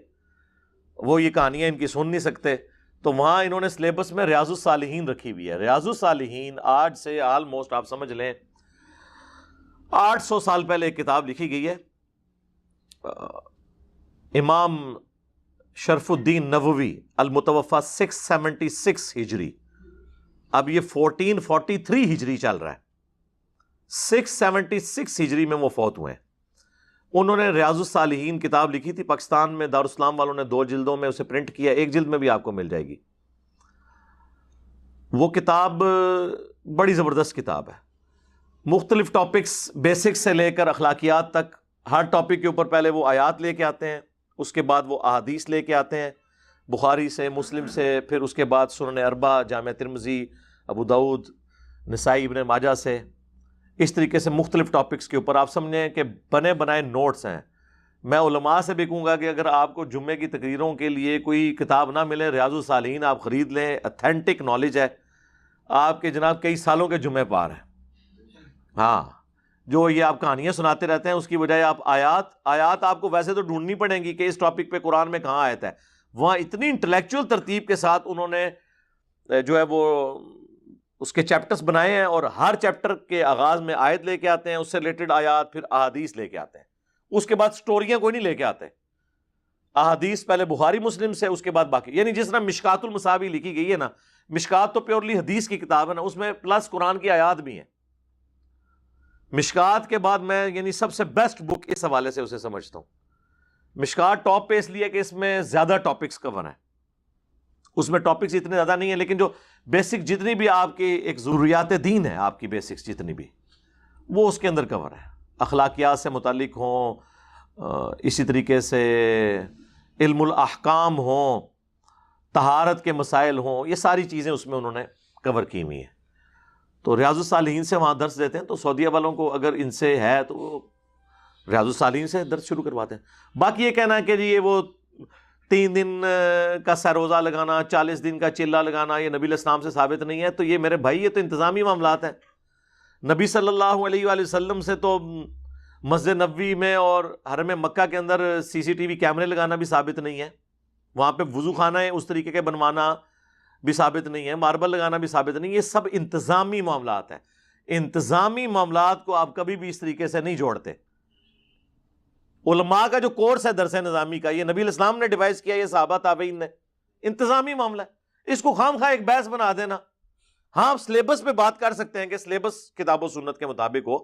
وہ یہ کہانیاں ان کی سن نہیں سکتے، تو وہاں انہوں نے سلیبس میں ریاض الصالحین رکھی ہوئی ہے. ریاض الصالحین آج سے آلموسٹ آپ سمجھ لیں 800 سال پہلے ایک کتاب لکھی گئی ہے. امام شرف الدین نووی المتوفی 676 ہجری، اب یہ 1443 ہجری چل رہا ہے، 676 ہجری میں وہ فوت ہوئے ہیں. انہوں نے ریاض الصالحین کتاب لکھی تھی. پاکستان میں دارالاسلام والوں نے 2 جلدوں میں اسے پرنٹ کیا، 1 جلد میں بھی آپ کو مل جائے گی. وہ کتاب بڑی زبردست کتاب ہے. مختلف ٹاپکس بیسکس سے لے کر اخلاقیات تک، ہر ٹاپک کے اوپر پہلے وہ آیات لے کے آتے ہیں، اس کے بعد وہ احادیث لے کے آتے ہیں بخاری سے، مسلم سے، پھر اس کے بعد سنن اربعہ، جامع ترمذی، ابو داؤد، نسائی، ابن ماجہ سے. اس طریقے سے مختلف ٹاپکس کے اوپر آپ سمجھیں کہ بنے بنائے نوٹس ہیں. میں علماء سے بھی کہوں گا کہ اگر آپ کو جمعے کی تقریروں کے لیے کوئی کتاب نہ ملے، ریاض الصالحین آپ خرید لیں. اتھینٹک نالج ہے، آپ کے جناب کئی سالوں کے جمعے پار ہیں. ہاں جو یہ آپ کہانیاں سناتے رہتے ہیں، اس کی بجائے آپ آیات آپ کو ویسے تو ڈھونڈنی پڑیں گی کہ اس ٹاپک پہ قرآن میں کہاں آیت ہے. وہاں اتنی انٹلیکچوئل ترتیب کے ساتھ انہوں نے جو ہے وہ اس کے چیپٹرز بنائے ہیں، اور ہر چیپٹر کے آغاز میں آیت لے کے آتے ہیں، اس سے ریلیٹڈ آیات، پھر احادیث لے کے آتے ہیں. اس کے بعد سٹوریاں کوئی نہیں لے کے آتے. احادیث پہلے بخاری مسلم سے، اس کے بعد باقی. یعنی جس طرح مشکات المصابیح لکھی گئی ہے نا، مشکات تو پیورلی حدیث کی کتاب ہے نا، اس میں پلس قرآن کی آیات بھی ہیں. مشکات کے بعد میں یعنی سب سے بیسٹ بک اس حوالے سے اسے سمجھتا ہوں. مشکات ٹاپ پہ اس لیے کہ اس میں زیادہ ٹاپکس کور ہیں. اس میں ٹاپکس اتنے زیادہ نہیں ہیں، لیکن جو بیسک جتنی بھی آپ کی ایک ضروریات دین ہے، آپ کی بیسکس جتنی بھی، وہ اس کے اندر کور ہے. اخلاقیات سے متعلق ہوں، اسی طریقے سے علم الاحکام ہوں، طہارت کے مسائل ہوں، یہ ساری چیزیں اس میں انہوں نے کور کی ہوئی ہیں. تو ریاض الصالحین سے وہاں درس دیتے ہیں. تو سعودیہ والوں کو اگر ان سے ہے تو وہ ریاض الصالحین سے درس شروع کرواتے ہیں. باقی یہ کہنا ہے کہ جی یہ وہ 3 دن کا سروزہ لگانا، 40 دن کا چلہ لگانا، یہ نبی علیہ السلام سے ثابت نہیں ہے. تو یہ میرے بھائی یہ تو انتظامی معاملات ہیں. نبی صلی اللہ علیہ وآلہ وسلم سے تو مسجد نبوی میں اور حرم مکہ کے اندر CCTV کیمرے لگانا بھی ثابت نہیں ہے. وہاں پہ وضو خانہ اس طریقے کے بنوانا بھی ثابت نہیں ہے، ماربل لگانا بھی ثابت نہیں. یہ سب انتظامی معاملات ہیں. انتظامی معاملات کو آپ کبھی بھی اس طریقے سے نہیں جوڑتے. علماء کا جو کورس ہے درس نظامی کا، یہ نبی علیہ السلام نے ڈیوائز کیا، یہ صحابہ تابعین نے. انتظامی معاملہ ہے، اس کو خام خواہ ایک بحث بنا دینا. ہاں آپ سلیبس پہ بات کر سکتے ہیں کہ سلیبس کتاب و سنت کے مطابق ہو،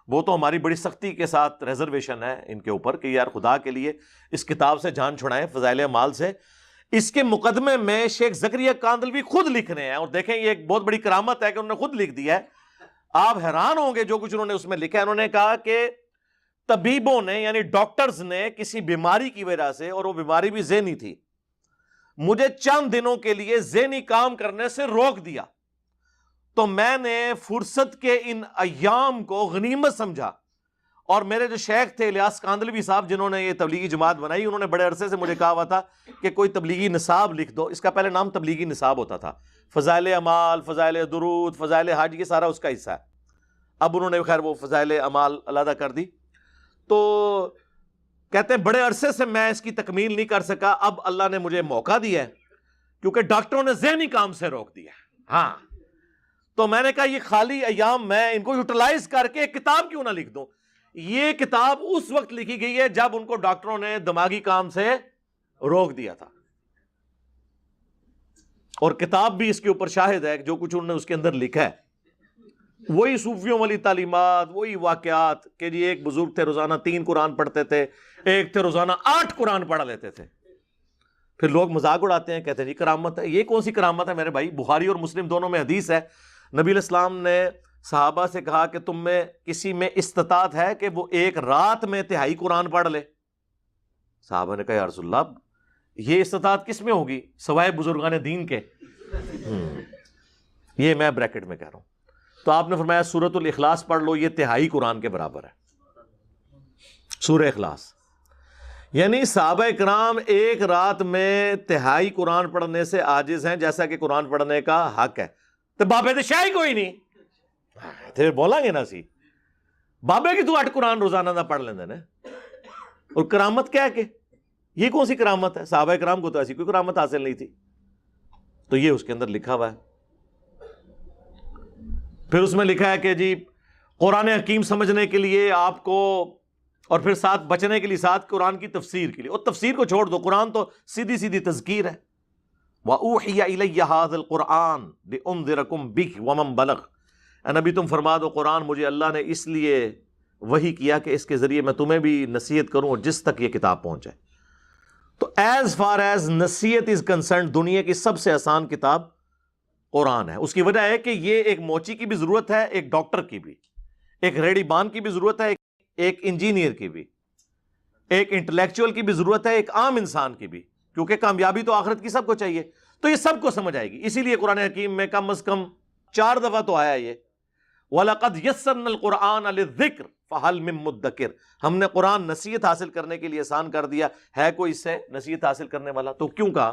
وہ تو ہماری بڑی سختی کے ساتھ ریزرویشن ہے ان کے اوپر کہ یار خدا کے لیے اس کتاب سے جان چھڑائیں، فضائل اعمال سے. اس کے مقدمے میں شیخ زکریا کاندلوی خود لکھ رہے ہیں، اور دیکھیں یہ ایک بہت بڑی کرامت ہے کہ انہوں نے خود لکھ دیا ہے. آپ حیران ہوں گے جو کچھ انہوں نے اس میں لکھا ہے. انہوں نے کہا کہ طبیبوں نے یعنی ڈاکٹرز نے کسی بیماری کی وجہ سے، اور وہ بیماری بھی ذہنی تھی، مجھے چند دنوں کے لیے ذہنی کام کرنے سے روک دیا، تو میں نے فرصت کے ان ایام کو غنیمت سمجھا اور میرے جو شیخ تھے الیاس کاندلوی صاحب جنہوں نے یہ تبلیغی جماعت بنائی، انہوں نے بڑے عرصے سے مجھے کہا ہوا تھا کہ کوئی تبلیغی نصاب لکھ دو. اس کا پہلے نام تبلیغی نصاب ہوتا تھا، فضائل اعمال، فضائل درود، فضائل حج، یہ سارا اس کا حصہ ہے. اب انہوں نے خیر وہ فضائل اعمال علیحدہ کر دی. تو کہتے ہیں بڑے عرصے سے میں اس کی تکمیل نہیں کر سکا، اب اللہ نے مجھے موقع دیا ہے کیونکہ ڈاکٹروں نے ذہنی کام سے روک دیا. ہاں تو میں نے کہا یہ خالی ایام میں ان کو یوٹیلائز کر کے ایک کتاب کیوں نہ لکھ دوں. یہ کتاب اس وقت لکھی گئی ہے جب ان کو ڈاکٹروں نے دماغی کام سے روک دیا تھا، اور کتاب بھی اس کے اوپر شاہد ہے جو کچھ انہوں نے اس کے اندر لکھا ہے. وہی صوفیوں والی تعلیمات، وہی واقعات کہ جی ایک بزرگ تھے روزانہ 3 قرآن پڑھتے تھے، ایک تھے روزانہ 8 قرآن پڑھ لیتے تھے. پھر لوگ مذاق اڑاتے ہیں، کہتے ہیں جی کرامت ہے. یہ کون سی کرامت ہے میرے بھائی؟ بخاری اور مسلم دونوں میں حدیث ہے، نبی علیہ السلام نے صحابہ سے کہا کہ تم میں کسی میں استطاعت ہے کہ وہ ایک رات میں 1/3 قرآن پڑھ لے؟ صحابہ نے کہا یا رسول اللہ یہ استطاعت کس میں ہوگی سوائے بزرگان دین کے؟ یہ میں بریکٹ میں کہہ رہا ہوں. تو آپ نے فرمایا سورۃ الاخلاص پڑھ لو، یہ 1/3 قرآن کے برابر ہے. سورہ اخلاص یعنی صحابہ کرام ایک رات میں 1/3 قرآن پڑھنے سے عاجز ہیں جیسا کہ قرآن پڑھنے کا حق ہے. تو بابے تو شاہی کوئی نہیں پھر بولا گے نا سی بابے کی تو 8 قرآن روزانہ نہ پڑھ لیندے نا. اور کرامت کیا ہے کہ یہ کون سی کرامت ہے؟ صحابہ کرام کو تو ایسی کوئی کرامت حاصل نہیں تھی. تو یہ اس کے اندر لکھا ہوا ہے. پھر اس میں لکھا ہے کہ جی قرآن حکیم سمجھنے کے لیے آپ کو، اور پھر ساتھ بچنے کے لیے ساتھ قرآن کی تفسیر کے لیے. اور تفسیر کو چھوڑ دو، قرآن تو سیدھی سیدھی تذکیر ہے. وَأُوحِيَ إِلَيَّ هَذَا الْقُرْآنُ لِأُنذِرَكُم بِهِ وَمَن بَلَغَ. اے نبی تم فرما دو قرآن مجھے اللہ نے اس لیے وحی کیا کہ اس کے ذریعے میں تمہیں بھی نصیحت کروں اور جس تک یہ کتاب پہنچے. تو ایز فار ایز نصیحت از کنسرنڈ دنیا کی سب سے آسان کتاب قرآن ہے. اس کی وجہ ہے کہ یہ ایک موچی کی بھی ضرورت ہے، ایک ڈاکٹر کی بھی، ایک ریڈی بان کی بھی ضرورت ہے، ایک انجینئر کی بھی، ایک انٹلیکچوئل کی بھی ضرورت ہے، ایک عام انسان کی بھی، کیونکہ کامیابی تو آخرت کی سب کو چاہیے. تو یہ سب کو سمجھ آئے گی. اسی لیے قرآن حکیم میں کم از کم 4 دفعہ تو آیا یہ وَلَقَدْ يَسَّرْنَا الْقُرْآنَ لِلذِّكْرِ فَهَلْ مِن مُدَّكِرٍ. ہم نے قرآن نصیحت حاصل کرنے کے لیے آسان کر دیا، ہے کوئی اس سے نصیحت حاصل کرنے والا؟ تو کیوں کہا؟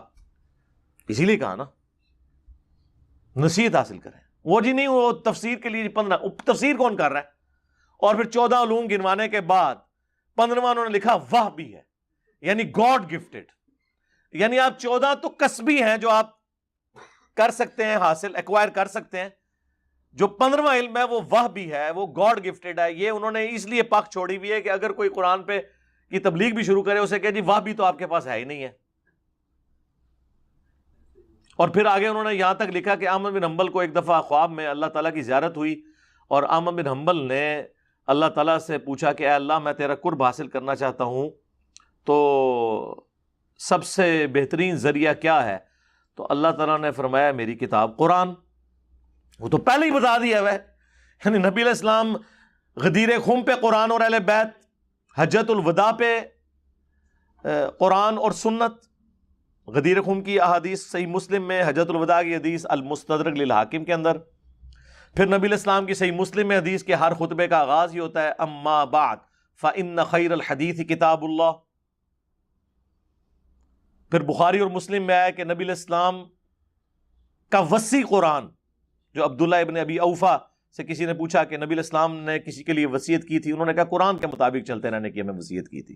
اسی لیے کہا نا نصیحت حاصل کریں. وہ جی نہیں وہ تفسیر کے لیے 15 تفسیر کون کر رہا ہے؟ اور پھر 14 علوم گنوانے کے بعد 15واں انہوں نے لکھا وہ بھی ہے، یعنی گاڈ گفٹڈ. یعنی آپ 14 تو کسبی ہیں جو آپ کر سکتے ہیں، حاصل ایکوائر کر سکتے ہیں. جو 15واں علم ہے وہ بھی ہے، وہ گاڈ گفٹڈ ہے. یہ انہوں نے اس لیے پاک چھوڑی ہوئی ہے کہ اگر کوئی قرآن پہ کی تبلیغ بھی شروع کرے اسے کہ جی بھی تو آپ کے پاس ہے ہی نہیں ہے. اور پھر آگے انہوں نے یہاں تک لکھا کہ احمد بن حنبل کو ایک دفعہ خواب میں اللہ تعالیٰ کی زیارت ہوئی اور احمد بن حنبل نے اللہ تعالیٰ سے پوچھا کہ اے اللہ میں تیرا قرب حاصل کرنا چاہتا ہوں، تو سب سے بہترین ذریعہ کیا ہے؟ تو اللہ تعالیٰ نے فرمایا میری کتاب قرآن. وہ تو پہلے ہی بتا دیا ہے. یعنی نبی علیہ السلام غدیر خم پہ قرآن اور اہل بیت، حجت الوداع پہ قرآن اور سنت. غدیر خم کی احادیث صحیح مسلم میں، حجت الوداع کی حدیث المستدرک للحاکم کے اندر. پھر نبی علیہ السلام کی صحیح مسلم میں حدیث کے ہر خطبے کا آغاز یہ ہوتا ہے اما بعد فإن خیر الحدیث کتاب اللہ. پھر بخاری اور مسلم میں آیا کہ نبی علیہ السلام کا وصی قرآن، جو عبداللہ ابن ابی اوفا سے کسی نے پوچھا کہ نبی علیہ السلام نے کسی کے لیے وصیت کی تھی، انہوں نے کہا قرآن کے مطابق چلتے رہنے کی ہمیں وصیت کی تھی.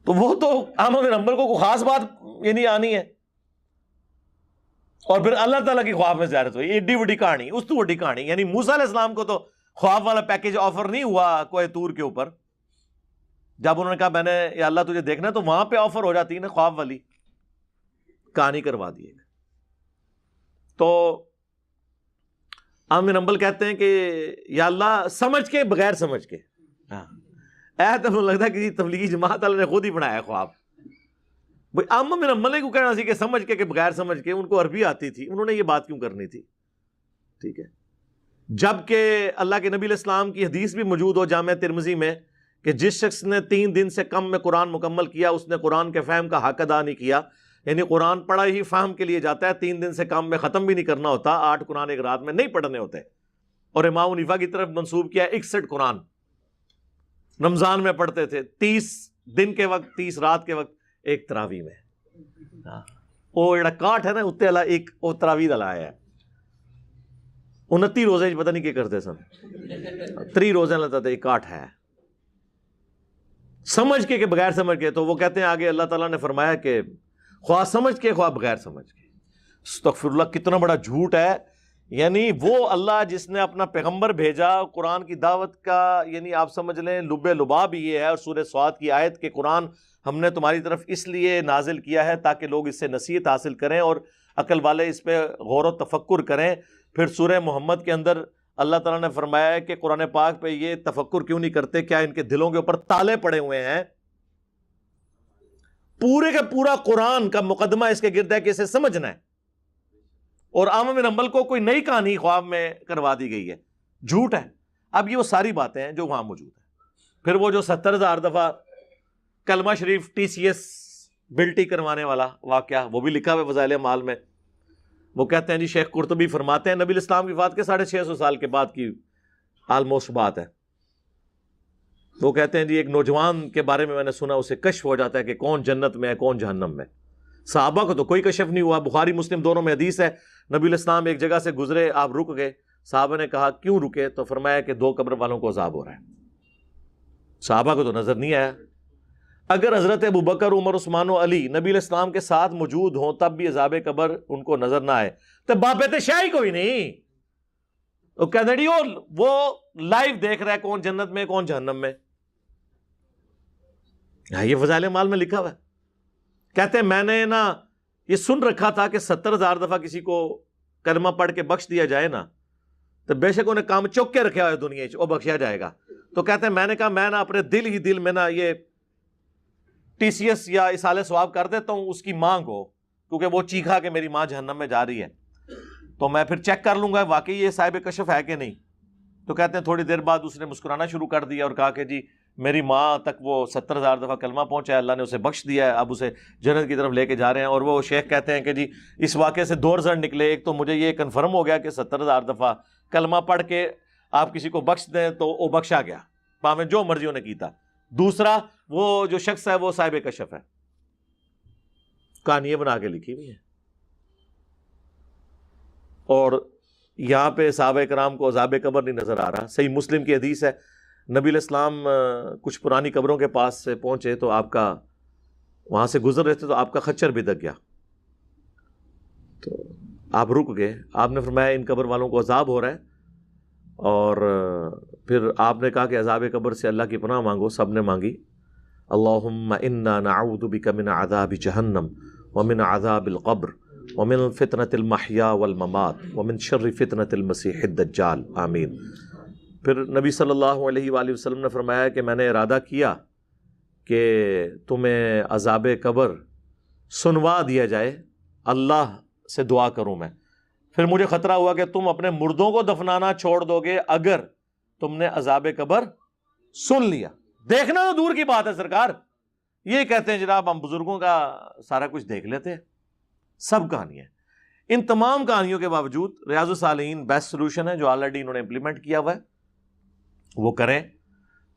تو وہ تو احمد بن حنبل کو کوئی خاص بات یہ نہیں آنی ہے. اور پھر اللہ تعالیٰ کی خواب میں زیارت ہوئی، ایڈی بڑی کہانی، اس تو بڑی کہانی. یعنی موسیٰ علیہ السلام کو تو خواب والا پیکج آفر نہیں ہوا کوہ طور کے اوپر. جب انہوں نے کہا میں نے یا اللہ تجھے دیکھنا ہے، تو وہاں پہ آفر ہو جاتی ہے نا خواب والی کہانی کروا دی. تو احمد بن حنبل کہتے ہیں کہ یا اللہ سمجھ کے بغیر سمجھ کے، تو لگتا ہے کہ تبلیغی جماعت اللہ نے خود ہی بنایا خواب. بھائی احمد بن حنبل کو کہنا سی کہ سمجھ کے کہ بغیر سمجھ کے، ان کو عربی آتی تھی، انہوں نے یہ بات کیوں کرنی تھی؟ ٹھیک ہے. جبکہ اللہ کے نبی علیہ السلام کی حدیث بھی موجود ہو جامع ترمذی میں کہ جس شخص نے 3 دن سے کم میں قرآن مکمل کیا اس نے قرآن کے فہم کا حق ادا نہیں کیا. یعنی قرآن پڑھا ہی فہم کے لیے جاتا ہے، 3 دن سے کم میں ختم بھی نہیں کرنا ہوتا. 8 قرآن ایک رات میں نہیں پڑھنے ہوتے. اور امام حنیفہ کی طرف منسوب کیا 61 قرآن رمضان میں پڑھتے تھے 30 دن کے وقت 30 رات کے وقت ایک تراویح میں وہ جڑا کاٹ ہے نا اتنے والا ایک وہ تراویح والا آیا ہے 29 روزے پتہ نہیں کیا کرتے سن 3 روزے لیتا تھا ایک کاٹ ہے سمجھ کے کہ بغیر سمجھ کے. تو وہ کہتے ہیں آگے اللہ تعالیٰ نے فرمایا کہ خواہ سمجھ کے خواہ بغیر سمجھ کے. استغفر اللہ کتنا بڑا جھوٹ ہے. یعنی وہ اللہ جس نے اپنا پیغمبر بھیجا قرآن کی دعوت کا, یعنی آپ سمجھ لیں لب لباب یہ ہے. اور سورہ صاد کی آیت کہ قرآن ہم نے تمہاری طرف اس لیے نازل کیا ہے تاکہ لوگ اس سے نصیحت حاصل کریں اور عقل والے اس پہ غور و تفکر کریں. پھر سورہ محمد کے اندر اللہ تعالیٰ نے فرمایا ہے کہ قرآن پاک پہ یہ تفکر کیوں نہیں کرتے, کیا ان کے دلوں کے اوپر تالے پڑے ہوئے ہیں. پورے کا پورا قرآن کا مقدمہ اس کے گرد ہے کہ اسے سمجھنا ہے. اور احمد بن حنبل کو کوئی نئی کہانی خواب میں کروا دی گئی ہے, جھوٹ ہے. اب یہ وہ ساری باتیں ہیں جو وہاں موجود ہیں. پھر وہ جو 70,000 دفعہ کلمہ شریف TCS بلٹی کروانے والا واقعہ وہ بھی لکھا ہوا ہے فضائل اعمال میں. وہ کہتے ہیں جی شیخ قرطبی فرماتے ہیں نبی الاسلام کی وفات کے 650 سال کے بعد کی آلموسٹ بات ہے. وہ کہتے ہیں جی ایک نوجوان کے بارے میں نے سنا اسے کشف ہو جاتا ہے کہ کون جنت میں ہے کون جہنم میں. صحابہ کو تو کوئی کشف نہیں ہوا. بخاری مسلم دونوں میں حدیث ہے نبی الاسلام ایک جگہ سے گزرے, آپ رک گئے. صحابہ نے کہا کیوں رکے؟ تو فرمایا کہ 2 قبر والوں کو عذاب ہو رہا ہے. صحابہ کو تو نظر نہیں آیا. اگر حضرت ابوبکر عمر عثمان و علی نبی الاسلام کے ساتھ موجود ہوں تب بھی عذاب قبر ان کو نظر نہ آئے تو بابت شاہی کوئی نہیں. وہ کہتے ہیں وہ لائیو دیکھ رہا ہے کون جنت میں کون جہنم میں. یہ فضائل اعمال میں لکھا ہوا ہے. کہتے ہیں میں نے نا یہ سن رکھا تھا کہ 70,000 دفعہ کسی کو کلمہ پڑھ کے بخش دیا جائے نا تو بے شک انہیں کام چوک کے رکھا ہوا ہے دنیا وہ بخشیا جائے گا. تو کہتے ہیں میں نے کہا میں نا اپنے دل میں نا یہ TCS یا اصالہ ثواب کر دیتا ہوں اس کی ماں کو, کیونکہ وہ چیخا کہ میری ماں جہنم میں جا رہی ہے تو میں پھر چیک کر لوں گا واقعی یہ صاحب کشف ہے کہ نہیں. تو کہتے ہیں تھوڑی دیر بعد اس نے مسکرانا شروع کر دیا اور کہا کہ جی میری ماں تک وہ 70,000 دفعہ کلمہ پہنچا ہے, اللہ نے اسے بخش دیا ہے, اب اسے جنت کی طرف لے کے جا رہے ہیں. اور وہ شیخ کہتے ہیں کہ جی اس واقعے سے 2 رزلٹ نکلے. ایک تو مجھے یہ کنفرم ہو گیا کہ 70,000 دفعہ کلمہ پڑھ کے آپ کسی کو بخش دیں تو وہ بخشا گیا پاویں جو مرضی انہیں کیتا. دوسرا وہ جو شخص ہے وہ صاحب کشف ہے, کہانیاں بنا کے لکھی ہوئی ہیں. اور یہاں پہ صحابہ کرام کو عذاب قبر نہیں نظر آ رہا. صحیح مسلم کی حدیث ہے نبی الاسلام کچھ پرانی قبروں کے پاس سے پہنچے تو آپ کا وہاں سے گزر رہے تھے تو آپ کا خچر بھی دک گیا تو آپ رک گئے. آپ نے فرمایا ان قبر والوں کو عذاب ہو رہا ہے. اور پھر آپ نے کہا کہ عذاب قبر سے اللہ کی پناہ مانگو. سب نے مانگی. اللہم انا نعوذ بک من عذاب جہنم ومن عذاب القبر ومن فتنة المحیا والممات ومن شر فتنة المسیح الدجال آمین. پھر نبی صلی اللہ علیہ وآلہ وسلم نے فرمایا کہ میں نے ارادہ کیا کہ تمہیں عذاب قبر سنوا دیا جائے, اللہ سے دعا کروں میں. پھر مجھے خطرہ ہوا کہ تم اپنے مردوں کو دفنانا چھوڑ دو گے اگر تم نے عذاب قبر سن لیا. دیکھنا تو دور کی بات ہے سرکار, یہ کہتے ہیں جناب ہم بزرگوں کا سارا کچھ دیکھ لیتے ہیں. سب کہانیاں, ان تمام کہانیوں کے باوجود ریاض الصالحین بیسٹ سلوشن ہے جو آلریڈی انہوں نے امپلیمنٹ کیا ہوا ہے, وہ کریں.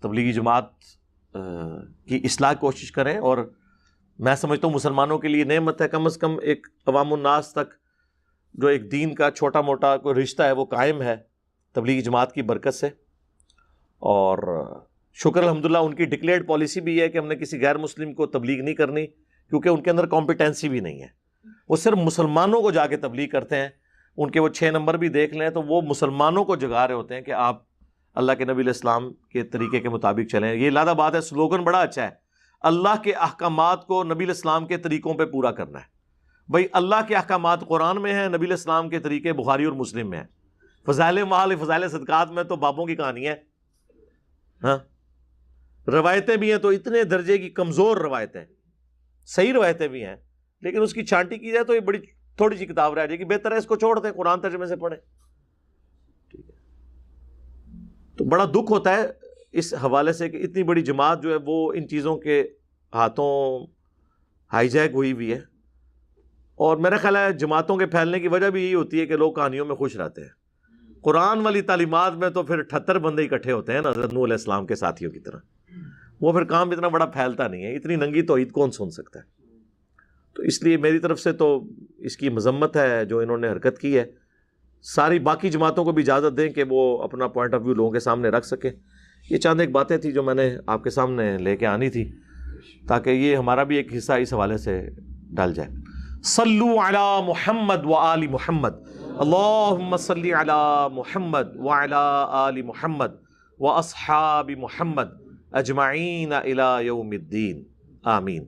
تبلیغی جماعت کی اصلاح کوشش کریں. اور میں سمجھتا ہوں مسلمانوں کے لیے نعمت ہے کم از کم ایک عوام الناس تک جو ایک دین کا چھوٹا موٹا کوئی رشتہ ہے وہ قائم ہے تبلیغی جماعت کی برکت سے. اور شکر الحمدللہ ان کی ڈکلیئرڈ پالیسی بھی ہے کہ ہم نے کسی غیر مسلم کو تبلیغ نہیں کرنی, کیونکہ ان کے اندر کمپیٹنسی بھی نہیں ہے. وہ صرف مسلمانوں کو جا کے تبلیغ کرتے ہیں. ان کے وہ 6 نمبر بھی دیکھ لیں تو وہ مسلمانوں کو جگا رہے ہوتے ہیں کہ آپ اللہ کے نبی علیہ السلام کے طریقے کے مطابق چلیں. یہ لادہ بات ہے, سلوگن بڑا اچھا ہے, اللہ کے احکامات کو نبی علیہ السلام کے طریقوں پہ پورا کرنا ہے. بھائی اللہ کے احکامات قرآن میں ہیں, نبی علیہ السلام کے طریقے بخاری اور مسلم میں ہیں. فضائل مال فضائل صدقات میں تو بابوں کی کہانی ہے. ہاں روایتیں بھی ہیں تو اتنے درجے کی کمزور روایتیں, صحیح روایتیں بھی ہیں لیکن اس کی چھانٹی کی جائے تو یہ بڑی تھوڑی سی کتاب رہ جائے گی. بہتر ہے اس کو چھوڑ دیں, قرآن ترجمے سے پڑھیں. ٹھیک ہے, تو بڑا دکھ ہوتا ہے اس حوالے سے کہ اتنی بڑی جماعت جو ہے وہ ان چیزوں کے ہاتھوں ہائی جیک ہوئی ہوئی ہے. اور میرا خیال ہے جماعتوں کے پھیلنے کی وجہ بھی یہی ہوتی ہے کہ لوگ کہانیوں میں خوش رہتے ہیں. قرآن والی تعلیمات میں تو پھر 78 بندے اکٹھے ہوتے ہیں نا حضرت نوح علیہ السلام کے ساتھیوں کی طرح. وہ پھر کام اتنا بڑا پھیلتا نہیں ہے. اتنی ننگی توحید کون سن سکتا ہے؟ تو اس لیے میری طرف سے تو اس کی مذمت ہے جو انہوں نے حرکت کی ہے. ساری باقی جماعتوں کو بھی اجازت دیں کہ وہ اپنا پوائنٹ آف ویو لوگوں کے سامنے رکھ سکیں. یہ چند ایک باتیں تھیں جو میں نے آپ کے سامنے لے کے آنی تھی تاکہ یہ ہمارا بھی ایک حصہ اس حوالے سے ڈل جائے. صلو علی محمد و آل محمد. اللہم صلی علی محمد وعلی آل محمد و اصحاب محمد اجمعین الی یوم الدین. آمین.